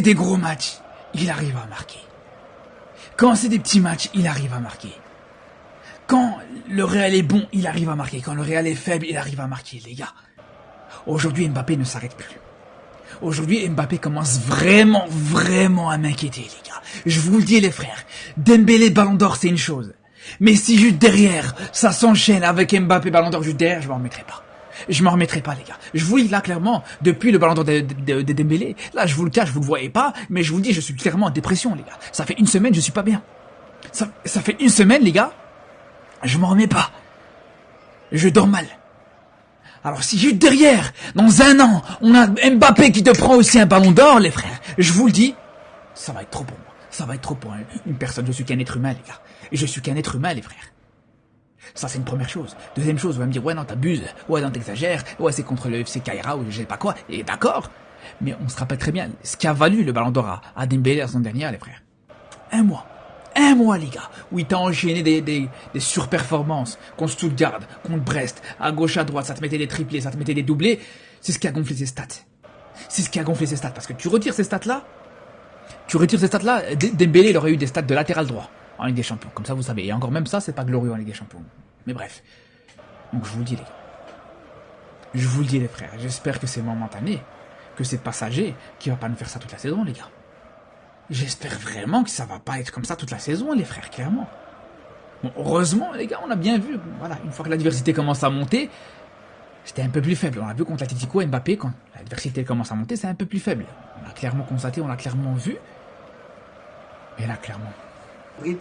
des gros matchs, il arrive à marquer. Quand c'est des petits matchs, il arrive à marquer. Quand le Real est bon, il arrive à marquer. Quand le Real est faible, il arrive à marquer, les gars. Aujourd'hui, Mbappé ne s'arrête plus. Aujourd'hui, Mbappé commence vraiment à m'inquiéter, les gars. Je vous le dis, les frères. Dembélé, Ballon d'Or, c'est une chose. Mais si juste derrière, ça s'enchaîne avec Mbappé, Ballon d'Or juste derrière, je m'en remettrai pas. Je m'en remettrai pas, les gars. Je vous le dis là clairement, depuis le Ballon d'Or de Dembélé, là je vous le cache, vous le voyez pas, mais je vous le dis, je suis clairement en dépression, les gars. Ça fait une semaine, je suis pas bien. Ça fait une semaine, les gars, je m'en remets pas. Je dors mal. Alors si juste derrière, dans un an, on a Mbappé qui te prend aussi un Ballon d'Or, les frères, je vous le dis, ça va être trop pour moi. Ça va être trop pour une personne. Je suis qu'un être humain, les gars. Et je suis qu'un être humain, les frères. Ça, c'est une première chose. Deuxième chose, on va me dire, ouais, non, t'abuses. Ouais, non, t'exagères. Ouais, c'est contre le FC Caïra ou je sais pas quoi. Et d'accord. Mais on se rappelle très bien ce qui a valu le Ballon d'Or à Dembélé la saison dernière, les frères. Un mois, les gars, où il t'a enchaîné des surperformances contre Stuttgart, contre Brest, à gauche, à droite, ça te mettait des triplés, ça te mettait des doublés. C'est ce qui a gonflé ses stats. C'est ce qui a gonflé ses stats. Parce que tu retires ces stats-là, Dembélé, il aurait eu des stats de latéral droit en Ligue des Champions. Comme ça, vous savez. Et encore même ça, c'est pas glorieux en Ligue des Champions. Mais bref. Donc je vous le dis, les gars. Je vous le dis, les frères. J'espère que c'est momentané, que c'est passager, qu'il va pas nous faire ça toute la saison, les gars. J'espère vraiment que ça va pas être comme ça toute la saison, les frères, clairement. Bon, heureusement, les gars, on a bien vu. Voilà, une fois que l'adversité commence à monter, c'était un peu plus faible. On a vu contre l'Atlético, Mbappé, quand l'adversité commence à monter, c'est un peu plus faible. On l'a clairement constaté, on l'a clairement vu. Et là, clairement.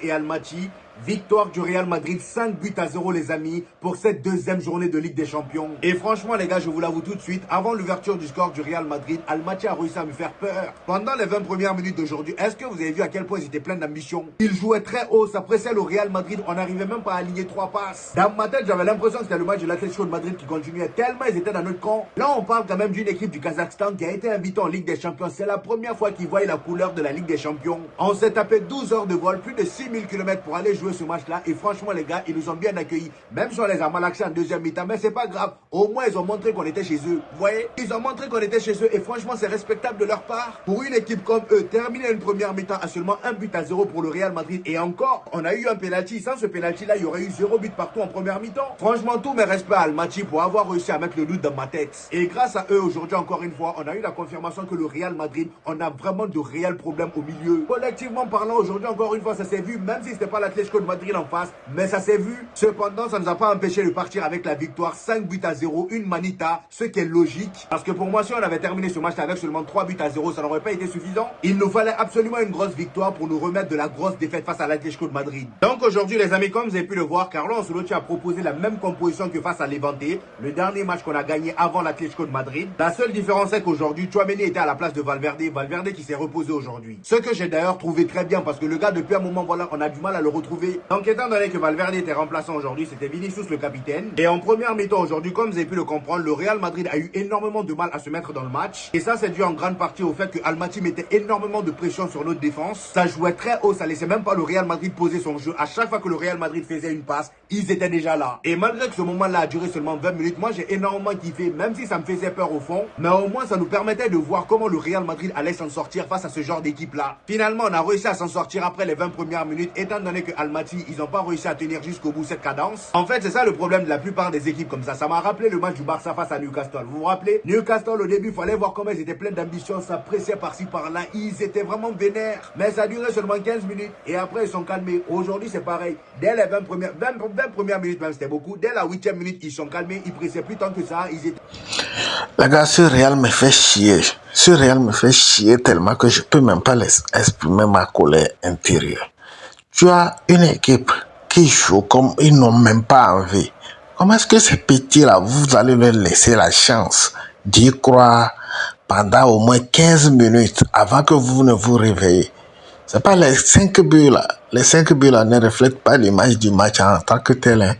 Et Almaty, victoire du Real Madrid 5-0 les amis pour cette deuxième journée de Ligue des Champions. Et franchement les gars, je vous l'avoue tout de suite, avant l'ouverture du score du Real Madrid, Almaty a réussi à me faire peur. Pendant les 20 premières minutes d'aujourd'hui, est-ce que vous avez vu à quel point ils étaient pleins d'ambition? Ils jouaient très haut, ça pressait le Real Madrid, on n'arrivait même pas à aligner 3 passes. Dans ma tête, j'avais l'impression que c'était le match de l'Atlético de Madrid qui continuait tellement ils étaient dans notre camp. Là on parle quand même d'une équipe du Kazakhstan qui a été invitée en Ligue des Champions. C'est la première fois qu'ils voient la couleur de la Ligue des Champions. On s'est tapé 12 heures de vol, plus de 6000 km pour aller jouer ce match-là. Et franchement, les gars, ils nous ont bien accueillis. Même si on les a malaxés en deuxième mi-temps, mais c'est pas grave. Au moins, ils ont montré qu'on était chez eux. Vous voyez? Ils ont montré qu'on était chez eux. Et franchement, c'est respectable de leur part. Pour une équipe comme eux, terminer une première mi-temps à seulement 1-0 pour le Real Madrid. Et encore, on a eu un penalty. Sans ce penalty-là, il y aurait eu 0 but partout en première mi-temps. Franchement, tous mes respects à Almaty pour avoir réussi à mettre le doute dans ma tête. Et grâce à eux, aujourd'hui, encore une fois, on a eu la confirmation que le Real Madrid, on a vraiment de réels problèmes au milieu. Collectivement parlant, aujourd'hui, encore une fois, ça s'est vu, même si c'était pas l'Atlético de Madrid en face, mais ça s'est vu. Cependant, ça ne nous a pas empêché de partir avec la victoire 5-0, une manita, ce qui est logique. Parce que pour moi, si on avait terminé ce match avec seulement 3-0, ça n'aurait pas été suffisant. Il nous fallait absolument une grosse victoire pour nous remettre de la grosse défaite face à l'Atlético de Madrid. Donc aujourd'hui, les amis, comme vous avez pu le voir, Carlo Ancelotti a proposé la même composition que face à Levante, le dernier match qu'on a gagné avant l'Atlético de Madrid. La seule différence est qu'aujourd'hui, Tchouaméni était à la place de Valverde qui s'est reposé aujourd'hui. Ce que j'ai d'ailleurs trouvé très bien parce que le gars, depuis un moment, voilà, on a du mal à le retrouver. Donc étant donné que Valverde était remplaçant aujourd'hui, c'était Vinicius le capitaine. Et en première mi-temps aujourd'hui, comme vous avez pu le comprendre, le Real Madrid a eu énormément de mal à se mettre dans le match. Et ça, c'est dû en grande partie au fait que Almaty mettait énormément de pression sur notre défense. Ça jouait très haut, ça laissait même pas le Real Madrid poser son jeu. À chaque fois que le Real Madrid faisait une passe, ils étaient déjà là. Et malgré que ce moment-là a duré seulement 20 minutes, moi j'ai énormément kiffé, même si ça me faisait peur au fond. Mais au moins, ça nous permettait de voir comment le Real Madrid allait s'en sortir face à ce genre d'équipe-là. Finalement, on a réussi à s'en sortir après les 20 premières minutes, étant donné que Almaty, ils n'ont pas réussi à tenir jusqu'au bout cette cadence. En fait, c'est ça le problème de la plupart des équipes comme ça. Ça m'a rappelé le match du Barça face à Newcastle. Vous vous rappelez? Newcastle, au début, il fallait voir comment ils étaient pleins d'ambition, ça pressait par-ci par-là. Ils étaient vraiment vénères. Mais ça a duré seulement 15 minutes et après, ils sont calmés. Aujourd'hui, c'est pareil. Dès les 20 premières minutes, même, c'était beaucoup. Dès la 8e minute, ils sont calmés. Ils pressaient plus tant que ça. Ils étaient... Les gars, ce Real me fait chier. Ce Real me fait chier tellement que je peux même pas exprimer ma colère intérieure. Tu as une équipe qui joue comme ils n'ont même pas envie. Comment est-ce que ces petits-là, vous allez leur laisser la chance d'y croire pendant au moins 15 minutes avant que vous ne vous réveillez? C'est pas les 5 buts là. Les 5 buts là ne reflètent pas l'image du match en tant que tel. Hein.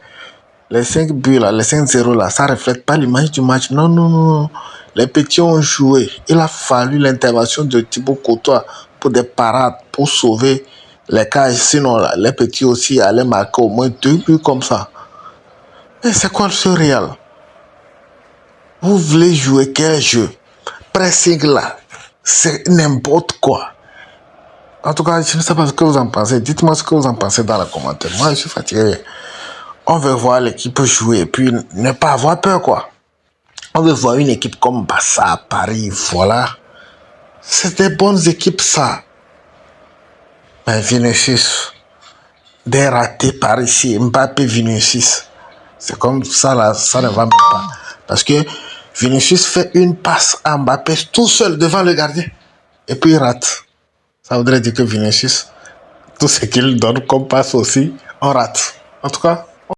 Les 5 buts là, les 5-0 là, ça reflète pas l'image du match. Non, non, non. Les petits ont joué. Il a fallu l'intervention de Thibaut Courtois pour des parades, pour sauver les cages. Sinon, là, les petits aussi allaient marquer au moins 2 buts comme ça. Mais c'est quoi ce Real? Vous voulez jouer quel jeu? Pressing là. C'est n'importe quoi. En tout cas, je ne sais pas ce que vous en pensez. Dites-moi ce que vous en pensez dans les commentaires. Moi, je suis fatigué. On veut voir l'équipe jouer et puis ne pas avoir peur, quoi. On veut voir une équipe comme Barça, Paris, voilà. C'est des bonnes équipes, ça. Mais Vinicius, des ratés par ici, Mbappé, Vinicius. C'est comme ça, là, ça ne va même pas. Parce que Vinicius fait une passe à Mbappé tout seul devant le gardien. Et puis il rate. Ça voudrait dire que Vinicius, tout ce qu'il donne comme passe aussi, on rate. En tout cas,